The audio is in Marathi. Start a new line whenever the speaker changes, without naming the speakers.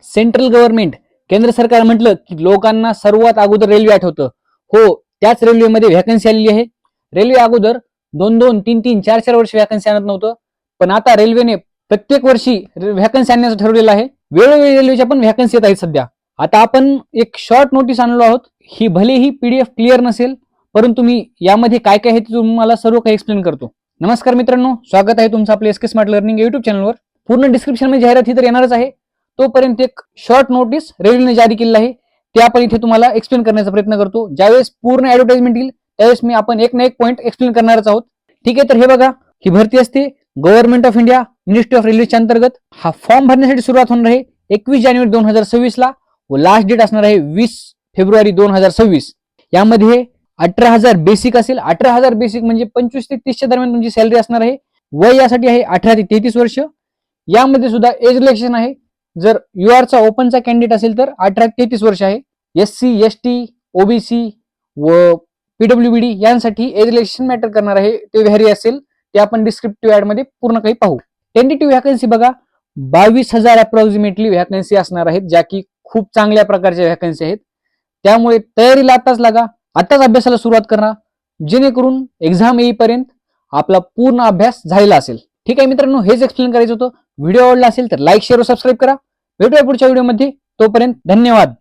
सेंट्रल गव्हर्नमेंट केंद्र सरकार म्हटलं की लोकांना सर्वात अगोदर रेल्वे आठवतं. हो, त्याच रेल्वेमध्ये व्हॅकन्सी आलेली आहे. रेल्वे अगोदर 2-2, 3-3, 4-4 वर्ष व्हॅकन्सी आणत नव्हतं, पण आता रेल्वेने प्रत्येक वर्षी व्हॅकन्सी आणण्याचं ठरवलेलं आहे. वेळोवेळी रेल्वेच्या पण व्हॅकन्सी येत आहेत सध्या. आता आपण एक शॉर्ट नोटीस आणलो आहोत. ही भलेही पीडीएफ क्लिअर नसेल, परंतु मी यामध्ये काय काय आहे ते तुम्हाला सर्व काही एक्सप्लेन करतो. नमस्कार मित्रांनो, स्वागत आहे तुमचं आपल्या एसके स्मार्ट लर्निंग युट्यूब चॅनलवर. पूर्ण डिस्क्रिप्शन मध्ये जाहिरात ही तर येणारच आहे. तोपर्यंत एक शॉर्ट नोटीस रेल्वेने जारी केलेलं आहे, ते आपण इथे तुम्हाला एक्सप्लेन करण्याचा प्रयत्न करतो. ज्यावेळेस पूर्ण ऍडव्हर्टाइजमेंट येईल त्यावेळेस मी आपण एक ना एक पॉईंट एक्सप्लेन करणारच आहोत. ठीक आहे, तर हे बघा, ही भरती असते government of India ministry of रेल्वेच्या अंतर्गत. हा फॉर्म भरण्यासाठी सुरुवात होणार आहे 21 जानेवारी 2026 ला व लास्ट डेट असणार आहे 20 फेब्रुवारी 2026. यामध्ये 18,000 बेसिक असेल. 18,000 बेसिक म्हणजे 25 ते 30च्या दरम्यान तुमची सॅलरी असणार आहे. वय यासाठी आहे 18 ते 33 वर्ष. यामध्ये सुद्धा एज रिलॅक्सेशन आहे. जर चा ओपनचा कॅन्डिडेट असेल तर 18 ते 33 वर्ष आहे. SC, ST, OBC व PWBD यांसाठी एज रिलॅक्सेशन मॅटर करणार आहे. ते व्हॅरी असेल, ते आपण डिस्क्रिप्टिव्ह ऍड मध्ये पूर्ण काही पाहू. टेंटेटिव्ह व्हॅकन्सी बघा, 22,000 अप्रॉक्सिमेटली व्हॅकन्सी असणार आहेत, ज्या की खूप चांगल्या प्रकारच्या व्हॅकन्सी आहेत. त्यामुळे तयारीला आताच लागा, आताच अभ्यासाला सुरुवात करा, जेणेकरून एक्झाम येईपर्यंत आपला पूर्ण अभ्यास झालेला असेल. ठीक आहे मित्रांनो, हेच एक्सप्लेन करायचं होतं. व्हिडिओ आवडला असेल तर लाईक, शेअर व सबस्क्राईब करा. भेटूया पुढच्या व्हिडिओमध्ये. तोपर्यंत धन्यवाद.